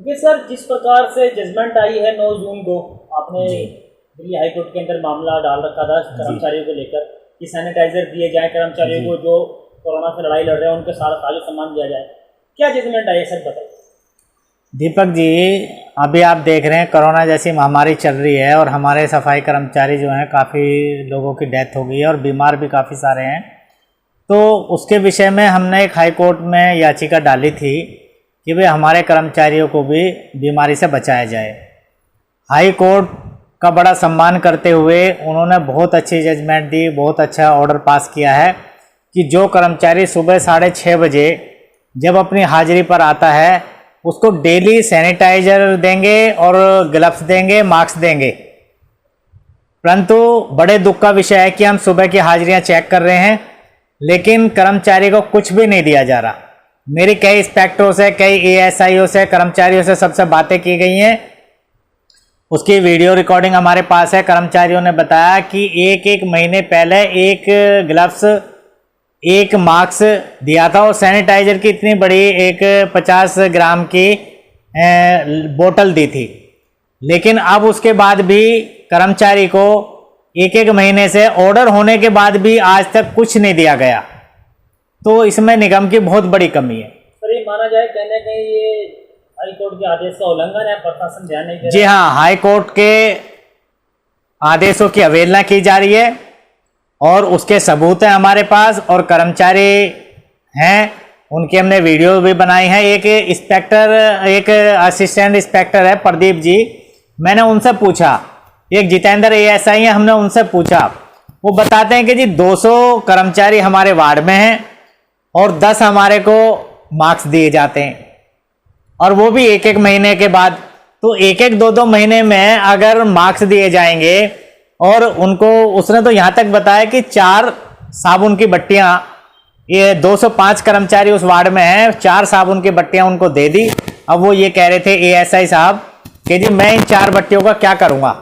ये सर जिस प्रकार से जजमेंट आई है 9 जून को, आपने दिल्ली हाई कोर्ट के अंदर मामला डाल रखा था कर्मचारियों को लेकर कि सैनिटाइजर दिए जाए कर्मचारियों को जो कोरोना से लड़ाई लड़ रहे हैं, उनके सारा ताजा सामान दिया जाए। क्या जजमेंट आई है सर, बताइए। दीपक जी, अभी आप देख रहे हैं कोरोना जैसी महामारी चल रही है और हमारे सफाई कर्मचारी जो हैं काफ़ी लोगों की डेथ हो गई है और बीमार भी काफ़ी सारे हैं। तो उसके विषय में हमने एक हाई कोर्ट में याचिका डाली थी कि भाई हमारे कर्मचारियों को भी बीमारी से बचाया जाए। हाई कोर्ट का बड़ा सम्मान करते हुए उन्होंने बहुत अच्छी जजमेंट दी, बहुत अच्छा ऑर्डर पास किया है कि जो कर्मचारी सुबह 6:30 बजे जब अपनी हाजिरी पर आता है उसको डेली सैनिटाइजर देंगे और ग्लव्स देंगे, मास्क देंगे। परंतु बड़े दुख का विषय है कि हम सुबह की हाजिरियां चेक कर रहे हैं लेकिन कर्मचारी को कुछ भी नहीं दिया जा रहा। मेरी कई इंस्पेक्टरों से, कई एएसआईओ से, कर्मचारियों से सबसे बातें की गई हैं, उसकी वीडियो रिकॉर्डिंग हमारे पास है। कर्मचारियों ने बताया कि एक महीने पहले एक ग्लव्स, एक मास्क दिया था और सैनिटाइजर की इतनी बड़ी एक 50 ग्राम की बोतल दी थी, लेकिन अब उसके बाद भी कर्मचारी को एक महीने से ऑर्डर होने के बाद भी आज तक कुछ नहीं दिया गया। तो इसमें निगम की बहुत बड़ी कमी है। सर ये माना जाए कहीं ना कहीं ये हाई कोर्ट के आदेश का उल्लंघन है, प्रशासन ध्यान नहीं दे रहा। जी हाँ, हाई कोर्ट के आदेशों की अवहेलना की जा रही है और उसके सबूत हैं हमारे पास और कर्मचारी हैं, उनकी हमने वीडियो भी बनाई है। एक इंस्पेक्टर, एक असिस्टेंट इंस्पेक्टर है प्रदीप जी, मैंने उनसे पूछा, एक जितेंद्र एएसआई हैं, हमने उनसे पूछा, वो बताते हैं कि जी 200 कर्मचारी हमारे वार्ड में हैं और 10 हमारे को मार्क्स दिए जाते हैं और वो भी एक महीने के बाद। तो एक 2 महीने में अगर मार्क्स दिए जाएंगे और उनको, उसने तो यहाँ तक बताया कि 4 साबुन की बट्टियाँ, ये 205 कर्मचारी उस वार्ड में हैं, 4 साबुन की बट्टियाँ उनको दे दी। अब वो ये कह रहे थे एएसआई साहब कि जी मैं इन 4 बट्टियों का क्या करूँगा,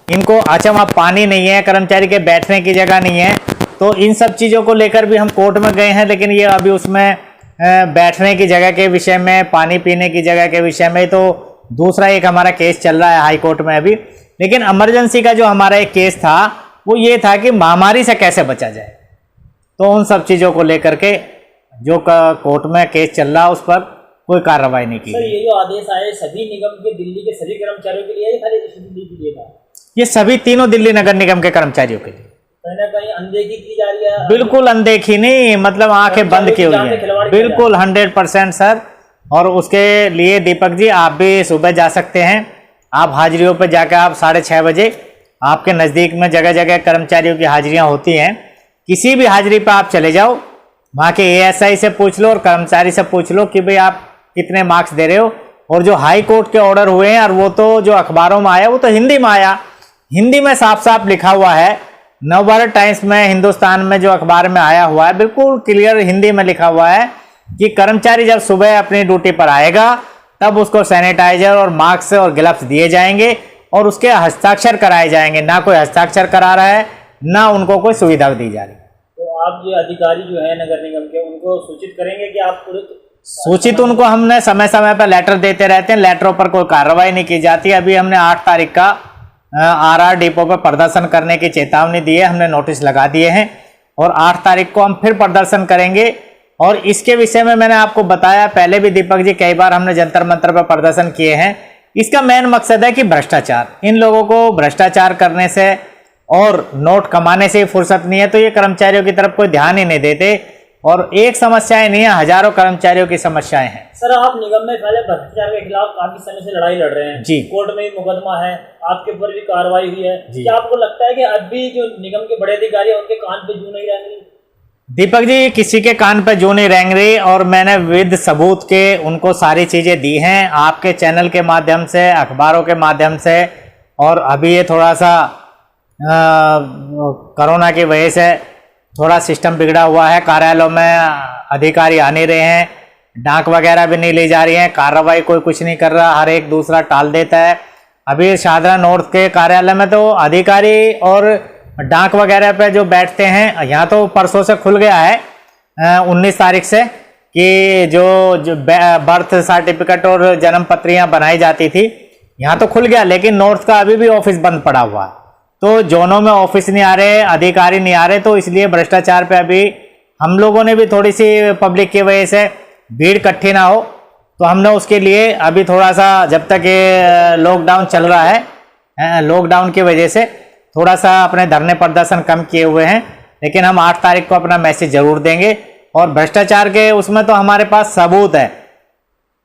इनको, अच्छा वहाँ पानी नहीं है, कर्मचारी के बैठने की जगह नहीं है। तो इन सब चीज़ों को लेकर भी हम कोर्ट में गए हैं, लेकिन ये अभी उसमें बैठने की जगह के विषय में, पानी पीने की जगह के विषय में तो दूसरा एक हमारा केस चल रहा है हाई कोर्ट में अभी। लेकिन इमरजेंसी का जो हमारा एक केस था वो ये था कि महामारी से कैसे बचा जाए। तो उन सब चीज़ों को लेकर के जो कोर्ट में केस चल रहा है उस पर कोई कार्रवाई नहीं की। सर ये जो आदेश आए सभी निगम के, दिल्ली के सभी कर्मचारियों के लिए, खाली दिल्ली के लिए था? ये सभी तीनों दिल्ली नगर निगम के कर्मचारियों के लिए। कहीं ना कहीं अनदेखी की जा रही है। बिल्कुल अनदेखी नहीं, मतलब आंखें बंद की हुई है, बिल्कुल 100% सर। और उसके लिए दीपक जी आप भी सुबह जा सकते हैं, आप हाजिरियों पर जाकर आप 6:30 बजे आपके नज़दीक में जगह जगह कर्मचारियों की हाजिरियां होती हैं, किसी भी हाजिरी पर आप चले जाओ, वहाँ के एएसआई से पूछ लो और कर्मचारी से पूछ लो कि भाई आप कितने मार्क्स दे रहे हो। और जो हाई कोर्ट के ऑर्डर हुए हैं, और वो तो जो अखबारों में आया वो तो हिंदी में आया, हिंदी में साफ साफ लिखा हुआ है। नवभारत टाइम्स में, हिंदुस्तान में जो अखबार में आया हुआ है, बिल्कुल क्लियर हिंदी में लिखा हुआ है कि कर्मचारी जब सुबह अपनी ड्यूटी पर आएगा तब उसको सैनिटाइजर और मास्क और ग्लव्स दिए जाएंगे और उसके हस्ताक्षर कराए जाएंगे। ना कोई हस्ताक्षर करा रहा है, ना उनको कोई सुविधा दी जा रही। तो आप ये अधिकारी जो है नगर निगम के, उनको सूचित करेंगे कि आप पूरे? सूचित उनको हमने समय समय पर लेटर देते रहते हैं, लेटरों पर कोई कार्रवाई नहीं की जाती। अभी हमने 8 तारीख का आरआर डिपो पर प्रदर्शन करने की चेतावनी दी है, हमने नोटिस लगा दिए हैं और 8 तारीख को हम फिर प्रदर्शन करेंगे। और इसके विषय में मैंने आपको बताया पहले भी दीपक जी, कई बार हमने जंतर मंतर पर प्रदर्शन किए हैं। इसका मेन मकसद है कि भ्रष्टाचार, इन लोगों को भ्रष्टाचार करने से और नोट कमाने से फुर्सत नहीं है, तो ये कर्मचारियों की तरफ कोई ध्यान ही नहीं देते। और एक समस्याएं नहीं है, हजारों कर्मचारियों की समस्याएं हैं। सर आप निगम में पहले भ्रष्टाचार के खिलाफ काफी समय से लड़ाई लड़ रहे हैं जी, कोर्ट में भी मुकदमा है, आपके ऊपर भी कार्रवाई हुई है। क्या आपको लगता है कि अब भी जो निगम के बड़े अधिकारी हैं उनके कान पे जू नहीं रह रही? दीपक जी, किसी के कान पे जू नहीं रेंग रही और मैंने विद सबूत के उनको सारी चीजें दी हैं, आपके चैनल के माध्यम से, अखबारों के माध्यम से। और अभी ये थोड़ा सा कोरोना की वजह से थोड़ा सिस्टम बिगड़ा हुआ है, कार्यालयों में अधिकारी आ नहीं रहे हैं, डाक वगैरह भी नहीं ली जा रही है, कार्रवाई कोई कुछ नहीं कर रहा, हर एक दूसरा टाल देता है। अभी शाहदरा नॉर्थ के कार्यालय में तो अधिकारी और डाक वगैरह पे जो बैठते हैं, यहाँ तो परसों से खुल गया है 19 तारीख से, कि जो बर्थ सर्टिफिकेट और जन्म पत्रियां बनाई जाती थी, यहाँ तो खुल गया, लेकिन नॉर्थ का अभी भी ऑफिस बंद पड़ा हुआ है। तो जोनों में ऑफिस नहीं आ रहे, अधिकारी नहीं आ रहे, तो इसलिए भ्रष्टाचार पे अभी हम लोगों ने भी थोड़ी सी पब्लिक की वजह से भीड़ इकट्ठी ना हो, तो हमने उसके लिए अभी थोड़ा सा, जब तक ये लॉकडाउन चल रहा है, लॉकडाउन की वजह से थोड़ा सा अपने धरने प्रदर्शन कम किए हुए हैं। लेकिन हम 8 तारीख को अपना मैसेज जरूर देंगे। और भ्रष्टाचार के उसमें तो हमारे पास सबूत है,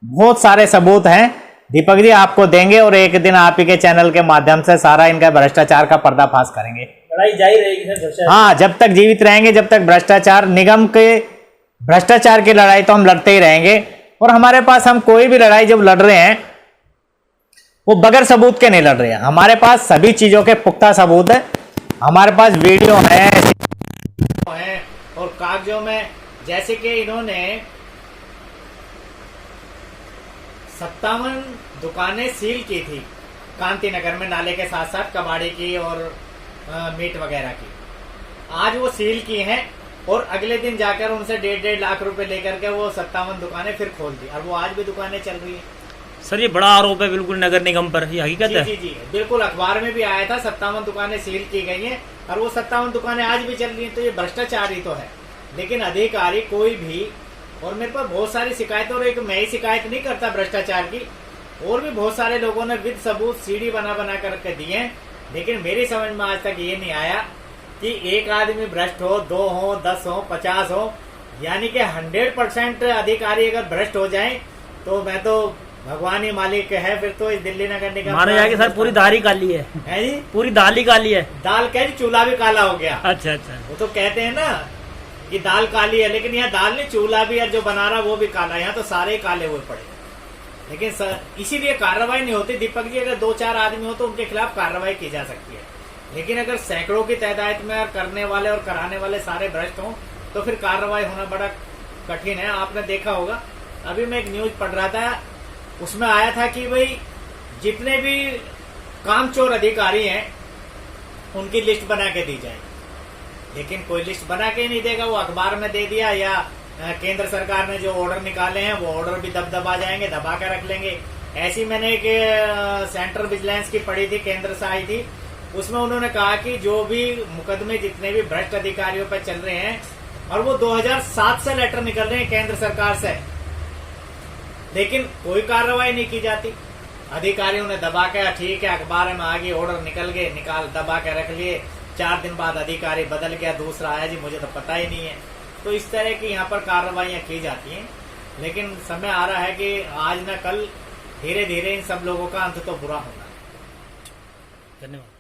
बहुत सारे सबूत हैं दीपक जी, आपको देंगे और एक दिन आप ही के चैनल के माध्यम से सारा इनका भ्रष्टाचार का पर्दाफाश करेंगे। लड़ाई जारी रहेगी सर भ्रष्टाचार? हाँ, जब तक जीवित रहेंगे, जब तक भ्रष्टाचार निगम के भ्रष्टाचार की लड़ाई तो हम लड़ते ही रहेंगे। और हमारे पास, हम कोई भी लड़ाई जब लड़ रहे हैं वो बगैर सबूत के नहीं लड़ रहे हैं, हमारे पास सभी चीजों के पुख्ता सबूत है। हमारे पास वीडियो है और कागजों में, जैसे कि इन्होंने 57 दुकानें सील की थी कांति नगर में, नाले के साथ साथ कबाड़ी की और मीट वगैरह की। आज वो सील की हैं और अगले दिन जाकर उनसे 1.5 लाख रुपए लेकर के वो 57 दुकानें फिर खोल दी, और वो आज भी दुकानें चल रही है। सर ये बड़ा आरोप है बिल्कुल नगर निगम पर, ये हकीकत है? जी जी, बिल्कुल, अखबार में भी आया था 57 दुकानें सील की गई हैं और वो 57 दुकानें आज भी चल रही हैं। तो ये भ्रष्टाचार ही तो है। लेकिन अधिकारी कोई भी, और मेरे पास बहुत सारी शिकायतें, और एक मैं ही शिकायत नहीं करता भ्रष्टाचार की, और भी बहुत सारे लोगों ने विद सबूत सीडी बना बना करके दिए, लेकिन मेरी समझ में आज तक ये नहीं आया कि एक आदमी भ्रष्ट हो, 2 हो, 10 हो, 50 हो, यानी कि 100% अधिकारी अगर भ्रष्ट हो जाए तो मैं तो भगवान ही मालिक है फिर तो इस दिल्ली नगर निगम। माना जाए कि सर पूरी दाल ही काली है जी? पूरी दाल ही काली है। दाल क्या जी, चूल्हा भी काला हो गया। अच्छा अच्छा, वो तो कहते हैं ना कि दाल काली है, लेकिन यहाँ दाल नहीं, चूल्हा भी है जो बना रहा वो भी काला है। यहाँ तो सारे ही काले हुए पड़े। लेकिन सर इसीलिए कार्रवाई नहीं होती दीपक जी। अगर 2-4 आदमी हो तो उनके खिलाफ कार्रवाई की जा सकती है, लेकिन अगर सैकड़ों की तादाद में करने वाले और कराने वाले सारे भ्रष्ट हों तो फिर कार्रवाई होना बड़ा कठिन है। आपने देखा होगा, अभी मैं एक न्यूज पढ़ रहा था, उसमें आया था कि भाई जितने भी कामचोर अधिकारी हैं उनकी लिस्ट बना के दी जाए, लेकिन कोई लिस्ट बना के नहीं देगा। वो अखबार में दे दिया, या केंद्र सरकार ने जो ऑर्डर निकाले हैं वो ऑर्डर भी दबा जाएंगे, दबा कर रख लेंगे। ऐसी मैंने एक सेंट्रल विजिलेंस की पढ़ी थी, केंद्र से आई थी, उसमें उन्होंने कहा कि जो भी मुकदमे जितने भी भ्रष्ट अधिकारियों पर चल रहे हैं, और वो 2007 से लेटर निकल रहे हैं केंद्र सरकार से, लेकिन कोई कार्रवाई नहीं की जाती। अधिकारियों ने दबा के, ठीक है अखबार में आ गई, ऑर्डर निकल गए, दबा के रख लिए, 4 दिन बाद अधिकारी बदल गया, दूसरा आया जी, मुझे तो पता ही नहीं है। तो इस तरह की यहाँ पर कार्रवाइयाँ की जाती हैं, लेकिन समय आ रहा है कि आज न कल धीरे धीरे इन सब लोगों का अंत तो बुरा होगा। धन्यवाद।